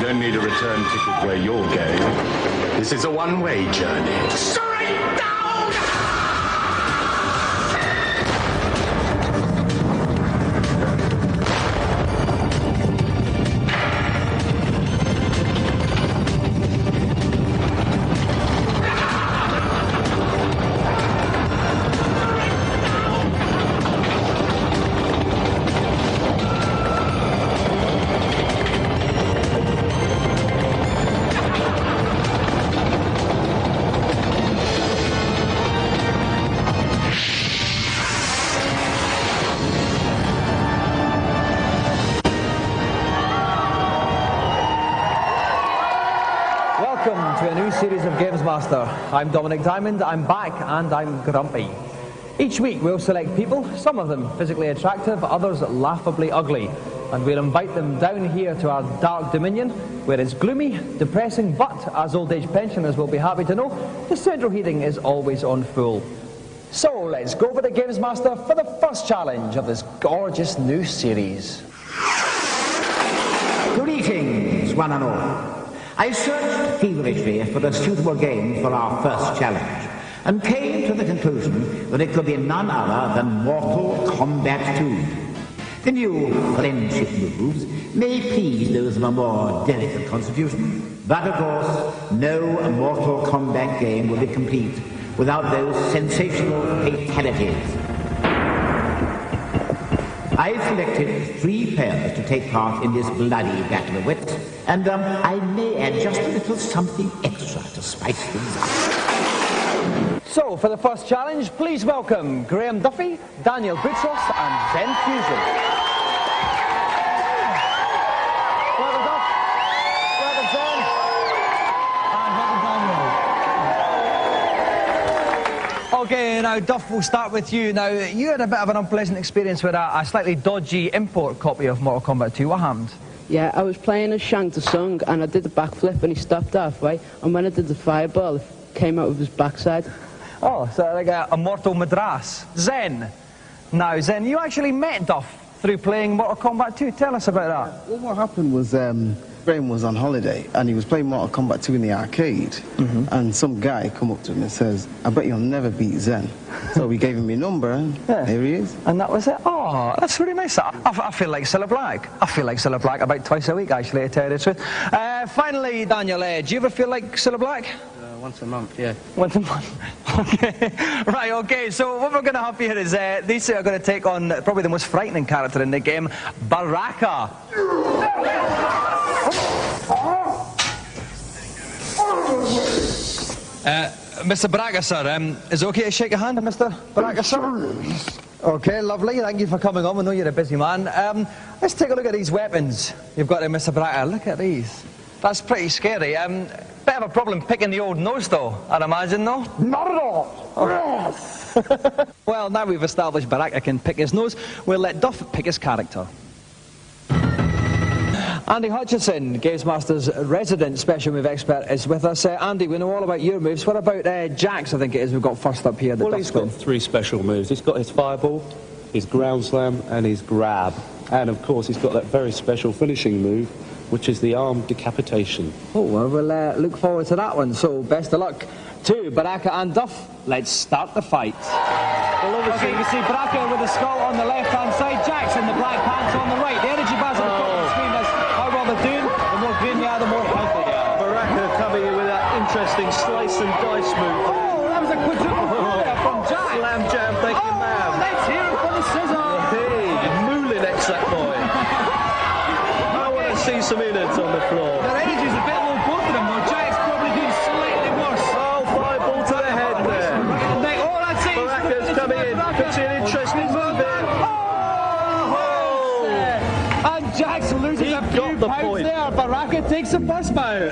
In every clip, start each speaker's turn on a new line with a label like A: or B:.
A: don't need a return ticket where you're going. This is a one-way journey.
B: Straight down!
C: Welcome to a new series of GamesMaster. I'm Dominic Diamond, I'm back and I'm grumpy. Each week we'll select people, some of them physically attractive, others laughably ugly, and we'll invite them down here to our dark dominion, where it's gloomy, depressing, but as old age pensioners will be happy to know, the central heating is always on full. So let's go over to GamesMaster for the first challenge of this gorgeous new series.
D: Greetings, one and all. I searched feverishly for a suitable game for our first challenge, and came to the conclusion that it could be none other than Mortal Kombat 2. The new friendship moves may please those of a more delicate constitution, but of course, no Mortal Kombat game will be complete without those sensational fatalities. I selected 3 players to take part in this bloody battle of wits, and I may add just a little something extra to spice things up.
C: So, for the first challenge, please welcome Graham Duffy, Daniel Boutros and Zen Fusion. Welcome Duff, welcome Zen, and welcome Daniel. Okay, now Duff, we'll start with you. Now, you had a bit of an unpleasant experience with a slightly dodgy import copy of Mortal Kombat 2. What happened?
E: Yeah, I was playing as Shang Tsung and I did the backflip and he stopped halfway, and when I did the fireball, it came out of his backside.
C: Oh, so like a Mortal Madras. Zen. Now, Zen, you actually met Duff through playing Mortal Kombat 2. Tell us about that.
F: Well, what happened was Graham was on holiday and he was playing Mortal Kombat 2 in the arcade, and some guy come up to him and says, I bet you'll never beat Zen. So we gave him your number and here he is.
C: And that was it? Oh, that's really nice. I feel like Cilla Black. I feel like Cilla Black about twice a week, actually, to tell you the truth. Finally, Daniel, do you ever feel like Cilla Black?
F: Once a month, yeah.
C: Once a month. Okay. Right, okay, so what we're going to have here is these two are going to take on probably the most frightening character in the game, Baraka. Mr. Baraka, sir, is it okay to shake your hand, Mr. Baraka, sir? Okay, lovely. Thank you for coming on. We know you're a busy man. Let's take a look at these weapons you've got there, Mr. Baraka. Look at these. That's pretty scary. Bit of a problem picking the old nose, though, I'd imagine, no?
B: Not at all.
C: Oh. Well, now we've established Baraka can pick his nose, we'll let Duff pick his character. Andy Hutchinson, GamesMaster's resident special move expert, is with us. Andy, we know all about your moves. What about Jax, I think it is, we've got first up here?
G: Well, he's got 3 special moves. He's got his fireball, his ground slam, and his grab. And, of course, he's got that very special finishing move, which is the arm decapitation.
C: Oh, well, we'll look forward to that one. So, best of luck to Baraka and Duff. Let's start the fight. Well, obviously, you see Baraka with the skull on the left-hand side, Jax in the black pants on the right. The energy bars on the top of the screen is how well they're doing. The more green you are, the more healthy they are.
G: Baraka coming in with that interesting slice and dice move.
C: Oh, that was a quadruple there from Jax.
G: Slam jam, thank you, ma'am.
C: Let's hear it for the scissor.
G: Hey, Moolinex that boy. I want to see some innards on the floor.
C: Their energy's a bit low, both of them, though. Jax probably doing slightly worse.
G: Oh, fireball to the head there.
C: Oh, that's it.
G: Baraka's coming in. Could see an interesting move here.
C: And Jax loses a few pounds there. Baraka takes the first bout.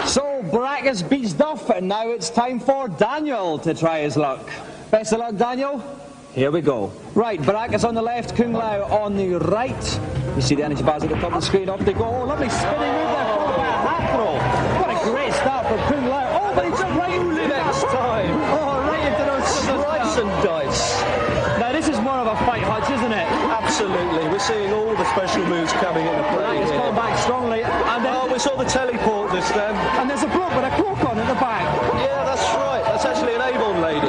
C: So Baraka beats Duff, and now it's time for Daniel to try his luck. Best of luck, Daniel. Here we go. Right, Baraka's on the left, Kung Lao on the right. You see the energy bars at the top of the screen. Off they go. Oh, lovely spinning move there, followed by a hat throw. What a great start for Kung Lao. Oh, but he jumped right into
G: next time.
C: Oh, right into those
G: slice and dice.
C: Now this is is more of a fight, Hutch, isn't it?
G: Absolutely. We're seeing all the special moves coming into play
C: It's
G: here.
C: gone back strongly. And then,
G: Oh, we saw the teleport just then.
C: and there's a bloke with a cloak on at the back.
G: Yeah, that's right. That's actually an Avon lady.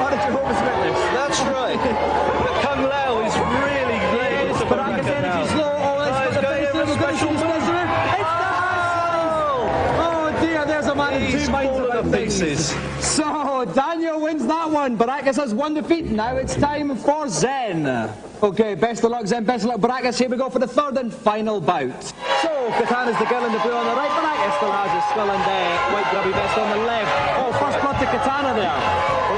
C: How did Jehovah's Witness?
G: That's right. But Kung Lao is really laying into
C: Baraka's
G: Baraka now.
C: energy's low. Oh,
G: It's
C: let's
G: going
C: put
G: in
C: the
G: with
C: face
G: special
C: through. We're going to see the special move. It's the Oh dear, there's a man in
G: He's
C: two minds
G: fallen
C: about
G: to
C: things.
G: pieces.
C: So, Daniel wins that one. Baracus has one defeat. Now it's time for Zen. Okay, best of luck, Zen. Best of luck, Baracus. Here we go for the third and final bout. So, Katana's the girl in the blue on the right. Baracus still has his skull and white grubby vest on the left. Oh, first blood to Katana there.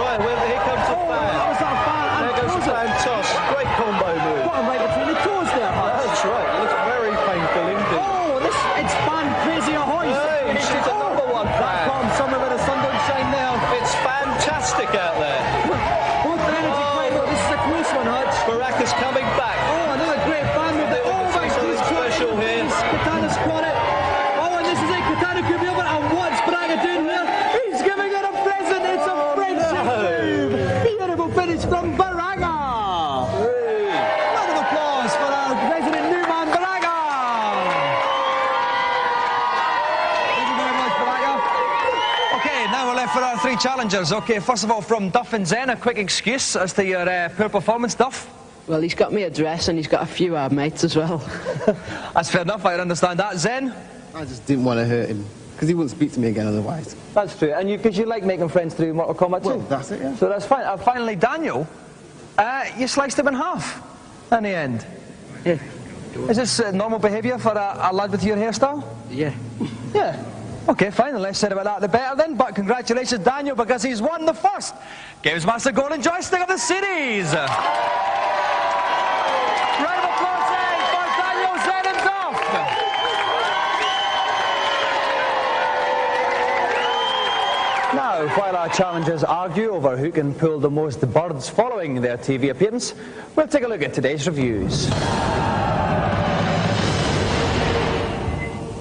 G: Right, here comes the fan.
C: That was that fan. And
G: There goes the
C: throws it.
G: fan toss. Great combo move.
C: Got him right between the toes there, Hutch.
G: That's right. It looks very painful indeed.
C: Oh, it's fan crazy ahoy.
G: Hey, she's a number one fan.
C: From somewhere with a sun don't shine there.
G: It's fantastic out there.
C: Both energy climb up. This is a close one, Hutch.
G: Baraka's coming back.
C: Oh, another great fan move.
G: They're
C: Oh,
G: looking
C: my
G: for something special here.
C: Katana's caught it. Oh, and this is it. Katana could be over. And what's Baraka doing here? He's giving it a present. It's a friendship move. Beautiful finish from Baraka. Round of applause for our President Newman Baraka. Thank you very much, Baraka. Okay, now we're left for our three challengers. Okay, first of all, from Duff and Zen, a quick excuse as to your poor performance, Duff.
E: Well, he's got me a dress and he's got a few mates as well.
C: That's fair enough, I understand that. Zen?
F: I just didn't want to hurt him because he wouldn't speak to me again otherwise.
C: That's true, and because you like making friends through Mortal Kombat too.
F: Well, that's it, yeah.
C: So that's fine. Finally, Daniel, you sliced him in half in the end.
E: Yeah.
C: Is this normal behaviour for a lad with your hairstyle?
E: Yeah.
C: Yeah. Okay, fine, the less said about that the better then, but congratulations Daniel because he's won the first GamesMaster Golden Joystick of the series. Round of applause for Daniel, Zen and Duff. Now, while our challengers argue over who can pull the most birds following their TV appearance, we'll take a look at today's reviews.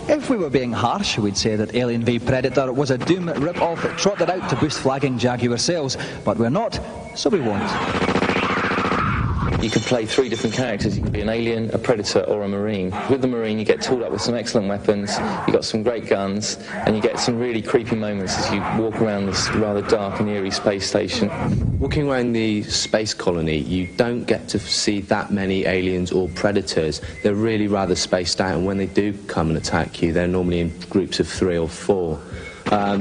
C: If we were being harsh, we'd say that Alien v Predator was a Doom rip-off trotted out to boost flagging Jaguar sales, but we're not, so we won't.
H: You can play three different characters. You can be an alien, a predator, or a marine. With the marine, you get tooled up with some excellent weapons, you got some great guns, and you get some really creepy moments as you walk around this rather dark and eerie space station.
I: Walking around the space colony, you don't get to see that many aliens or predators. They're really rather spaced out, and when they do come and attack you, they're normally in groups of 3 or 4.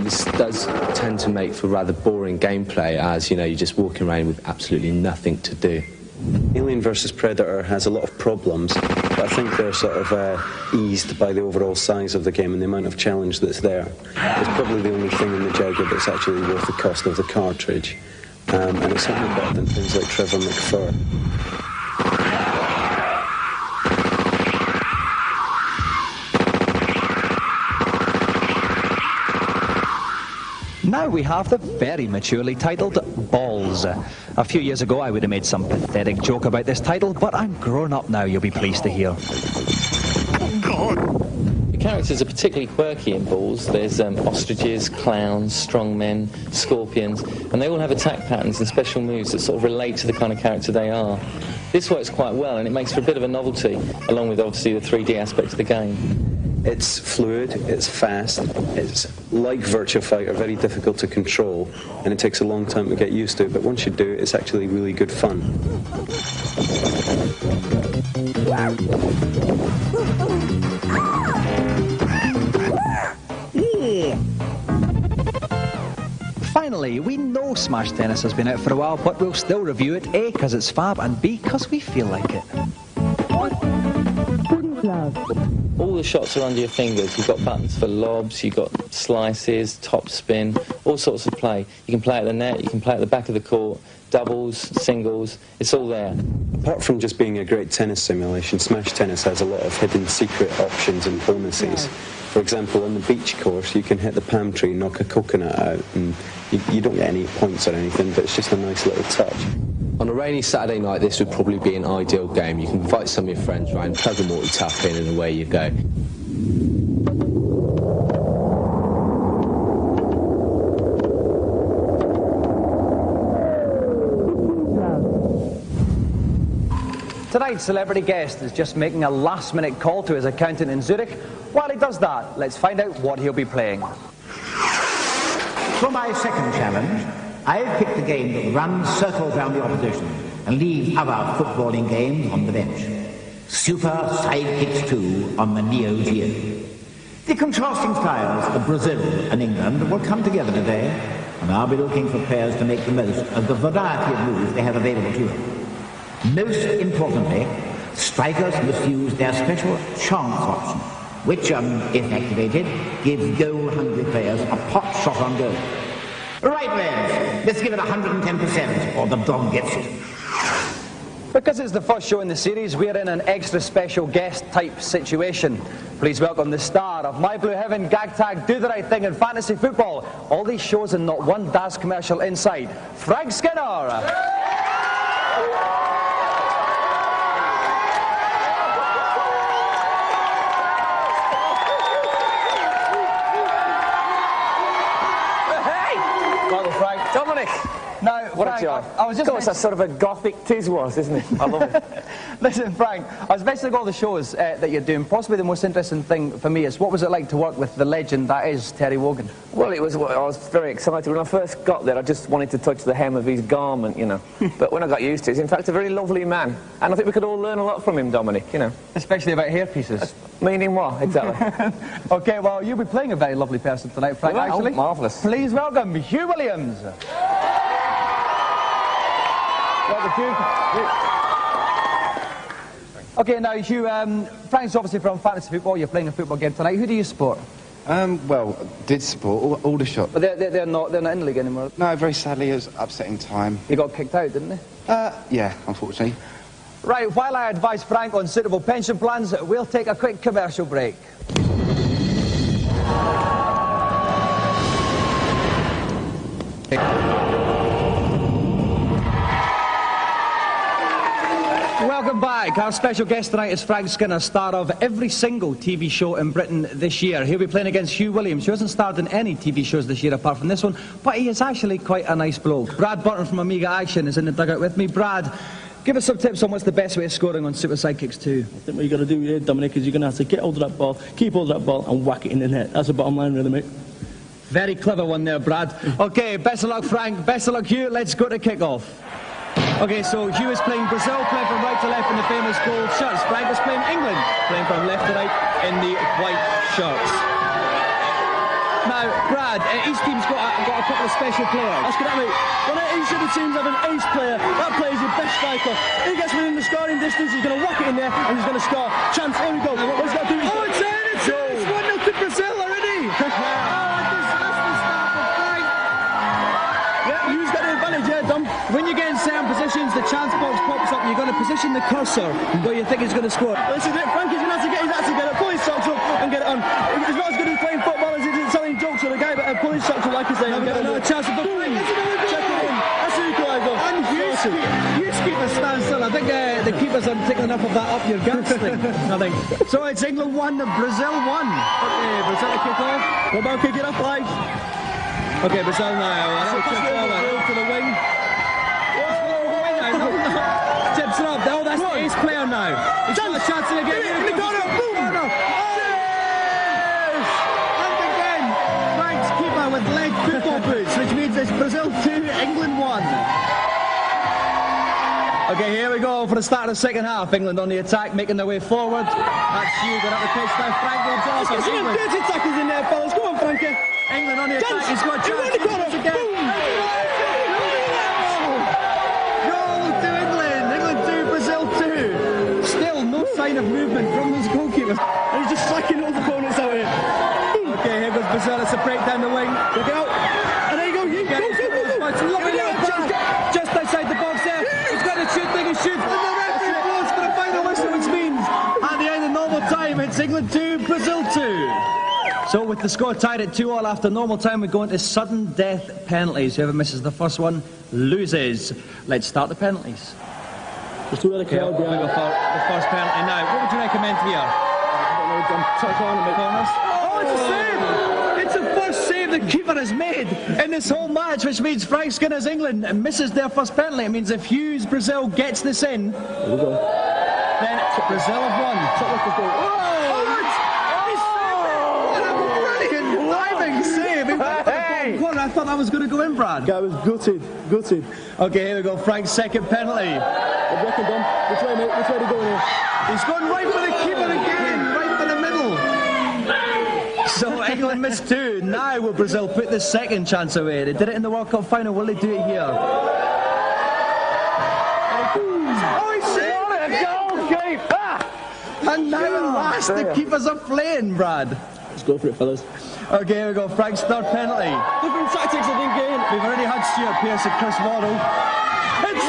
I: This does tend to make for rather boring gameplay, as you know, you're just walking around with absolutely nothing to do.
J: Alien versus Predator has a lot of problems, but I think they're sort of eased by the overall size of the game and the amount of challenge that's there. It's probably the only thing in the Jaguar that's actually worth the cost of the cartridge, and it's certainly better than things like Trevor McFur.
C: Now we have the very maturely titled Balls. A few years ago I would have made some pathetic joke about this title, but I'm grown up now, you'll be pleased to hear.
H: The characters are particularly quirky in Balls. There's ostriches, clowns, strongmen, scorpions, and they all have attack patterns and special moves that sort of relate to the kind of character they are. This works quite well, and it makes for a bit of a novelty, along with obviously the 3D aspect of the game.
J: It's fluid, it's fast, it's like Virtua Fighter, very difficult to control, and it takes a long time to get used to, but once you do, it's actually really good fun.
C: Finally, we know Smash Tennis has been out for a while, but we'll still review it, A, because it's fab, and B, because we feel like it.
H: All the shots are under your fingers. You've got buttons for lobs, you've got slices, top spin, all sorts of play. You can play at the net, you can play at the back of the court, doubles, singles, it's all there.
J: Apart from just being a great tennis simulation, Smash Tennis has a lot of hidden secret options and bonuses. For example, on the beach course, you can hit the palm tree, knock a coconut out, and you don't get any points or anything, but it's just a nice little touch.
I: On a rainy Saturday night, this would probably be an ideal game. You can invite some of your friends round, plug a multi-tap in, and away you go.
C: Tonight's celebrity guest is just making a last-minute call to his accountant in Zurich. While he does that, let's find out what he'll be playing.
D: For my second challenge, I've picked a game that runs circles around the opposition and leaves other footballing games on the bench. Super Sidekicks 2 on the Neo Geo. The contrasting styles of Brazil and England will come together today, and I'll be looking for players to make the most of the variety of moves they have available to them. Most importantly, strikers must use their special chance option, which, if activated, gives goal-hungry players a pot shot on goal. Right, lads, let's give it 110%, or the dog gets it.
C: Because it's the first show in the series, we're in an extra special guest-type situation. Please welcome the star of My Blue Heaven, Gag Tag, Do the Right Thing, and Fantasy Football. All these shows and not one DAS commercial inside. Frank Skinner!
K: Dominic!
C: Now,
K: What
C: Frank,
K: a job.
C: I was just
K: of course, that's sort of a gothic Tiswas, isn't it? I love it.
C: Listen, Frank, I was mentioning all the shows that you're doing. Possibly the most interesting thing for me is what was it like to work with the legend that is Terry Wogan?
K: Well, I was very excited. When I first got there, I just wanted to touch the hem of his garment, you know. But when I got used to it, he's in fact a very lovely man. And I think we could all learn a lot from him, Dominic, you know.
C: Especially about hairpieces.
K: Meaning what, exactly?
C: OK, well, you'll be playing a very lovely person tonight, Frank,
K: Well,
C: actually.
K: marvellous.
C: Please welcome Hugh Williams. OK, now, Hugh, Frank's obviously from Fantasy Football. You're playing a football game tonight. Who do you support?
L: Well, did support all the shot.
C: But they're not in the league anymore.
L: No, very sadly, it was an upsetting time.
C: He got kicked out, didn't he?
L: Yeah, unfortunately.
C: Right, while I advise Frank on suitable pension plans, we'll take a quick commercial break. Welcome back. Our special guest tonight is Frank Skinner, star of every single TV show in Britain this year. He'll be playing against Hugh Williams, who hasn't starred in any TV shows this year apart from this one, but he is actually quite a nice bloke. Brad Burton from Amiga Action is in the dugout with me. Brad, give us some tips on what's the best way of scoring on Super Sidekicks 2.
M: I think what you've got to do here, Dominic, is you're going to have to get hold of that ball, keep hold of that ball, and whack it in the net. That's the bottom line, really, mate.
C: Very clever one there, Brad. OK, best of luck, Frank. Best of luck, Hugh. Let's go to kick-off. OK, so Hugh is playing Brazil, playing from right to left in the famous gold shirts. Frank is playing England, playing from left to right in the white shirts. Now, Brad, each team's got a couple of special players.
M: That's correct, mate. When each of the teams have an ace player, that player is your best striker. He gets within the scoring distance, he's going to whack it in there, and he's going to score. Chance, here we go. What he's got to do is...
C: Oh, it's in! It's 1-0 to Brazil already!
M: You've got the advantage here, Dom.
C: When you get in certain positions, the chance box pops up. You're going to position the cursor where you think he's going to score.
M: This is it. Frankie's going to have to get his act together, pull his socks up, and get it on. He's not as good as playing football as he is telling jokes with a guy, but pull his socks up, like I say.
C: Another chance of the
M: Check it in. That's the equaliser.
C: And Hugh's keeper stands still. I think the keepers aren't taking enough of that up your gangstling, I think. So it's England 1, Brazil 1. Okay, Brazil to kick off.
M: What about kick it off, like?
C: Okay, Brazil now. To the wing. Tips it up. Oh, that's the ace player now. He's got a chance to get it.
M: In the corner. Boom.
C: Yes! And again, Frank's keeper with leg football boots, which means it's Brazil 2, England 1. Okay, here we go for the start of the second half. England on the attack, making their way forward. That's Hugh going up the pitch now. Frank goes off.
M: Let's get some dirty tackles in there, fellas. Come on, Frankie.
C: England on the attack. He's got a chance.
M: In the corner. Boom.
C: Sign of movement from those goalkeepers.
M: And he's just slacking all the opponents out here. Boom.
C: Okay, here goes Brazil. It's a break down the wing.
M: Look out. And there you go. You go.
C: Just outside the box there. He's got to shoot, think he shoots. And the referee blows for the final whistle, which means at the end of normal time, it's England 2, Brazil 2. So with the score tied at 2-2 after normal time, we go into sudden death penalties. Whoever misses the first one loses. Let's start the penalties.
M: There's two other crowd behind
C: the first penalty now. What would you recommend here? Oh, it's a save! It's the first save the keeper has made in this whole match, which means Frank Skinner's England misses their first penalty. It means if Hughes Brazil gets this in,
M: here we go. Then Brazil have won. Brilliant save! I thought that was going to go in, Brad.
N: Guy was gutted.
M: Okay, here we go. Frank's second penalty.
N: Which way, mate? Which way to go in here?
M: He's going right for the keeper again, right for the middle. So England missed two. Now will Brazil put the second chance away? They did it in the World Cup final. Will they do it here? Oh, he's saved!
K: What a goalkeeper!
M: And now at last the keepers are playing, Brad.
N: Let's go for it, fellas.
M: Okay, here we go. Frank's third penalty.
N: Different tactics, I think, Ian.
M: We've already had Stuart Pearce and Chris Waddle. It's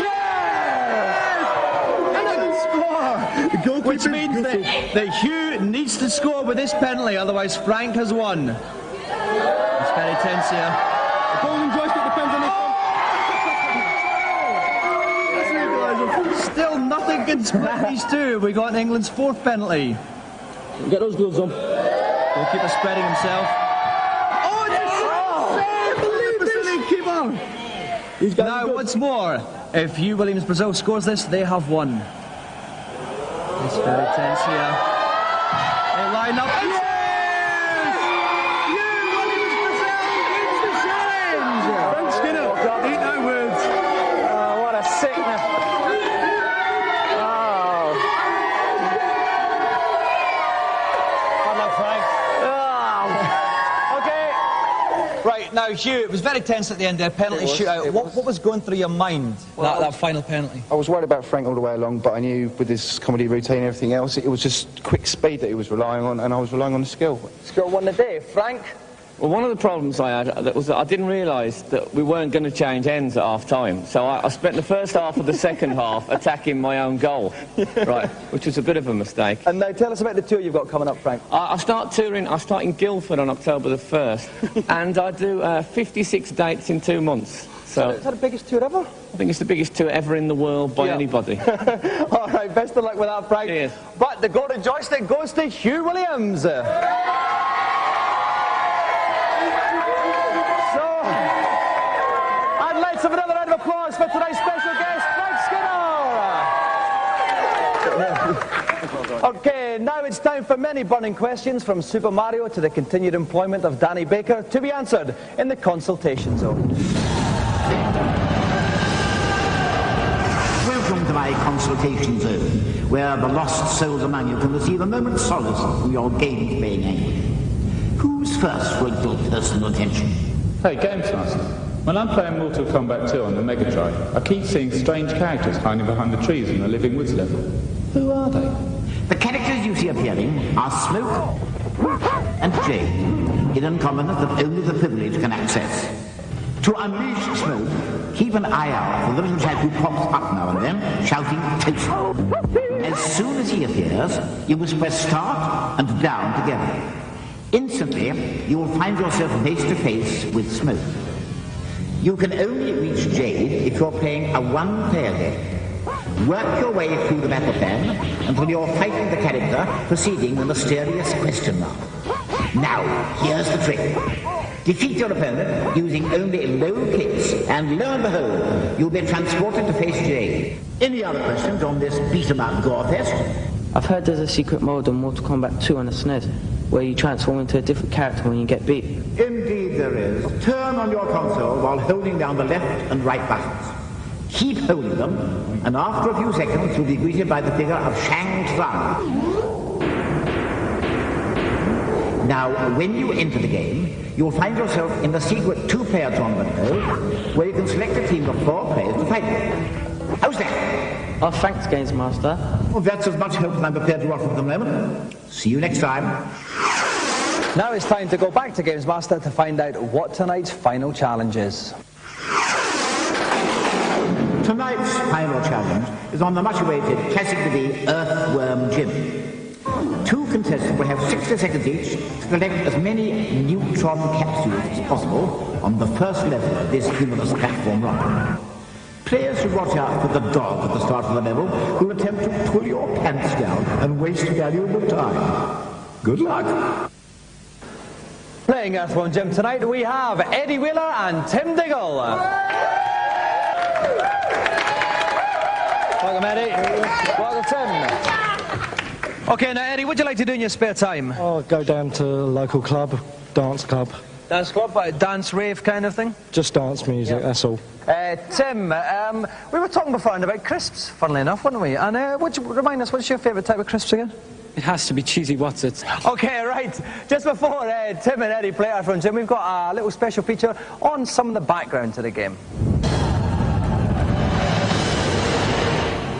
M: and a score! Which means that Hugh needs to score with this penalty, otherwise Frank has won. It's very tense here.
N: The golden joystick depends on this one.
M: Still nothing can split these two. We got England's fourth penalty.
N: Get those gloves on.
M: Goalkeeper spreading himself. Oh, it's a save! Keeper! Now, once more, if Hugh Williams Brazil scores this, they have won. It's very tense here. They line up. Yes! Hugh Williams Brazil wins the challenge!
N: Frank Skinner, eat no words.
K: Oh, what a sickness.
C: Right, now Hugh, it was very tense at the end there, penalty shootout. What was going through your mind, that final penalty?
L: I was worried about Frank all the way along, but I knew with his comedy routine and everything else, it was just quick speed that he was relying on, and I was relying on the skill.
C: Skill won the day. Frank?
K: Well, one of the problems I had was that I didn't realise that we weren't going to change ends at half-time. So I spent the first half of the second half attacking my own goal, right, which was a bit of a mistake.
C: And now tell us about the tour you've got coming up, Frank.
K: I start in Guildford on October the 1st, and I do 56 dates in 2 months. So
C: is that the biggest tour ever?
K: I think it's the biggest tour ever in the world by anybody.
C: All right, best of luck with that, Frank.
K: Cheers.
C: But the golden joystick goes to Hugh Williams. Have another round of applause for today's special guest, Frank Skinner. Okay, now it's time for many burning questions from Super Mario to the continued employment of Danny Baker to be answered in the consultation zone.
D: Welcome to my consultation zone, where the lost souls among you can receive a moment's solace from your game-playing anguish. Who's first for a little personal attention?
O: Hey, GamesMaster. When I'm playing Mortal Kombat 2 on the Mega Drive, I keep seeing strange characters hiding behind the trees in the Living Woods level. Who are they?
D: The characters you see appearing are Smoke and Jade, hidden commoners that only the privileged can access. To unleash Smoke, keep an eye out for the little chap who pops up now and then, shouting toast. As soon as he appears, you must press start and down together. Instantly, you will find yourself face to face with Smoke. You can only reach Jade if you're playing a one-player game. Work your way through the battle plan until you're fighting the character preceding the mysterious question mark. Now, here's the trick. Defeat your opponent using only low kicks, and lo and behold, you'll be transported to face Jade. Any other questions on this beat-em-up gore fest?
E: I've heard there's a secret mode on Mortal Kombat 2 on the SNES, where you transform into a different character when you get beat.
D: Indeed there is. Turn on your console while holding down the left and right buttons. Keep holding them, and after a few seconds you'll be greeted by the figure of Shang Tsung. Now, when you enter the game, you'll find yourself in the secret two-player tournament mode, where you can select a team of 4 players to fight with. How's that?
E: Oh, thanks, GamesMaster.
D: Well, that's as much help as I'm prepared to offer at the moment. See you next time.
C: Now it's time to go back to GamesMaster to find out what tonight's final challenge is.
D: Tonight's final challenge is on the much-awaited classic TV Earthworm Jim. 2 contestants will have 60 seconds each to collect as many neutron capsules as possible on the first level of this humorous platform rocket. Players should watch out for the dog at the start of the level who will attempt to pull your pants down and waste valuable time. Good luck.
C: Playing Earthworm Jim tonight, we have Eddie Wheeler and Tim Diggle. Welcome, Eddie. Welcome, Tim. Okay, now Eddie, what would you like to do in your spare time?
P: Oh, go down to a local club, dance club.
C: Dance club, dance rave kind of thing?
P: Just dance music, that's all.
C: Tim, we were talking before about crisps, funnily enough, weren't we? And remind us, what's your favourite type of crisps again?
Q: It has to be cheesy Wotsits.
C: Okay, right. Just before Tim and Eddie play our from Jim, we've got a little special feature on some of the background to the game.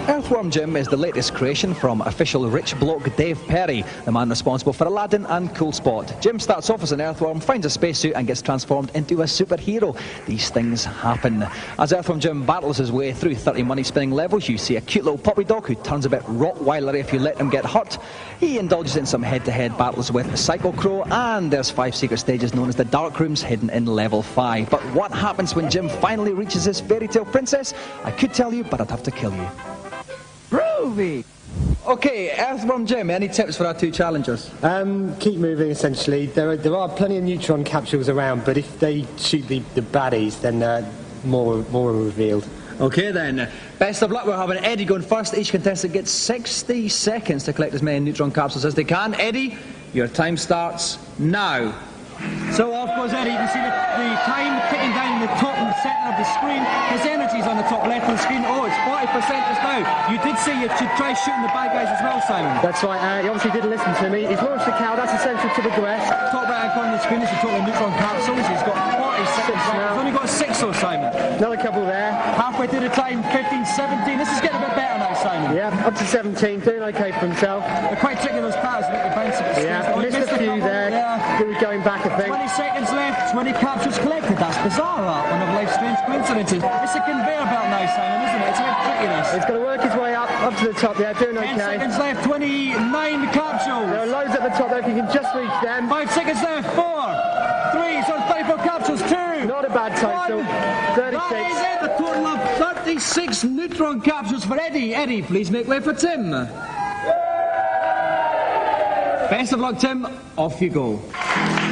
C: Earthworm Jim is the latest creation from official rich bloke Dave Perry, the man responsible for Aladdin and Cool Spot. Jim starts off as an earthworm, finds a spacesuit and gets transformed into a superhero. These things happen. As Earthworm Jim battles his way through 30 money-spinning levels, you see a cute little puppy dog who turns a bit Rottweiler if you let him get hurt. He indulges in some head-to-head battles with Psycho Crow, and there's 5 secret stages known as the Dark Rooms hidden in level 5. But what happens when Jim finally reaches his fairy tale princess? I could tell you, but I'd have to kill you. Groovy! Okay, Earthworm Jim, any tips for our 2 challengers?
R: Keep moving, essentially. There are plenty of neutron capsules around, but if they shoot the baddies, then more are revealed.
C: Okay then, best of luck. We're having Eddie going first. Each contestant gets 60 seconds to collect as many neutron capsules as they can. Eddie, your time starts now.
M: So off goes Eddie. You can see the time ticking down in the top and the centre of the screen. His energy's on the top left of the screen. Oh, it's 40% just now. You did say you should try shooting the bad guys as well, Simon.
R: That's right. He obviously didn't listen to me. He's launched the cow. That's essential to progress.
M: Top right hand corner of the screen is the total neutron capsules. He's got 40 seconds left. He's only got 6 though, Simon.
R: Another couple there.
M: Halfway through the time, 15, 17. This is getting a bit better now, Simon.
R: Yeah, up to 17. Doing okay for himself.
M: They're quite tricky, those powers. Make the bounce of the
R: yeah, missed a few there.
M: Yeah.
R: He was going back, I think.
M: 20 seconds left. 20 capsules collected. That's bizarre, that. One of life's strange coincidences. It's a conveyor belt now, Simon, isn't it? It's a bit tricky, this.
R: He's got to work his way up to the top there. Doing okay.
M: 10 seconds left. 29 capsules.
R: There are loads at the top there if you can just reach them.
M: 5 seconds left. 4, 3, so 34 capsules. 2.
R: Not a bad total. 36.
M: That is it. The total of 36 neutron capsules for Eddie. Eddie, please make way for Tim. Best of luck, Tim. Off you go.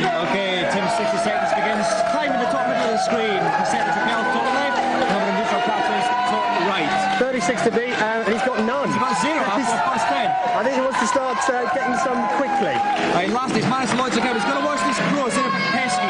M: Okay, Tim's 60 seconds begins. Time in the top middle of the screen. Percentage of health, top left. Number of neutron capsules, top right.
R: 36 to beat, and he's got none.
M: He's got 0 after past 10.
R: I think he wants to start getting some quickly.
M: Right, last he's managed to launch the game. He's going to watch this pro. It's a bit pesky.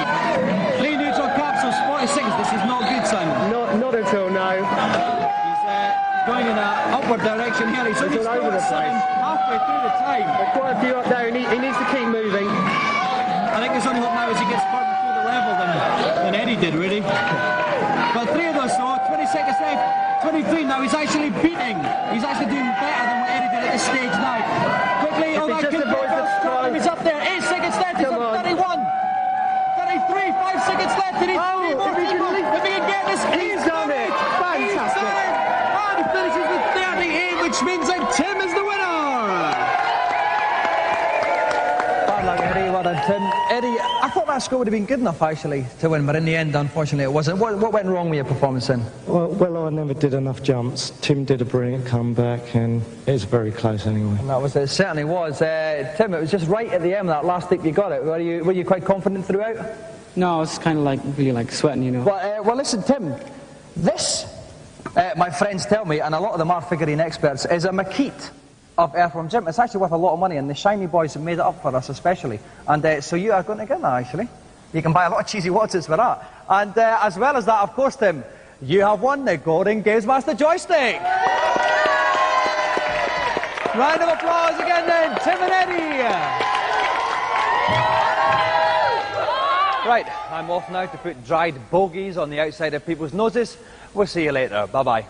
M: 3 neutron capsules, 40 seconds. This is not good, Simon.
R: Not at all, no.
M: He's going in an upward direction here. He's only
R: all over the place.
M: Halfway through the time.
R: There's quite a few up there. He needs to keep moving.
M: I think his only hope now is he gets further through the level than Eddie did, really. But 3 of those, so 20 seconds left. 23 now. He's actually beating. He's actually doing better than what Eddie did at this stage now. Quickly,
R: if he just avoids the stroke.
M: He's up there. 8 seconds left. He's on 31. 33. 5 seconds left. He needs 3 more. If he can get this,
R: he's done it. Fantastic.
M: And he finishes with 38, which means that Tim is the winner.
C: Well done, Tim. Eddie, I thought that score would have been good enough, actually, to win, but in the end, unfortunately, it wasn't. What went wrong with your performance then?
P: Well, I never did enough jumps. Tim did a brilliant comeback, and it was very close anyway.
C: And that was it. Certainly was. Tim, it was just right at the end, that last leap you got it. Were you quite confident throughout?
Q: No, I was kind of really sweating, you know.
C: Well, listen, Tim, this, my friends tell me, and a lot of them are figurine experts, is a maquette of Earthworm Jim. It's actually worth a lot of money, and the Shiny Boys have made it up for us especially. And so you are going to get that, actually. You can buy a lot of cheesy Wotsits for that. And as well as that, of course, Tim, you have won the Golden GamesMaster joystick. Round of applause again then, Tim and Eddie. Right, I'm off now to put dried bogies on the outside of people's noses. We'll see you later. Bye-bye.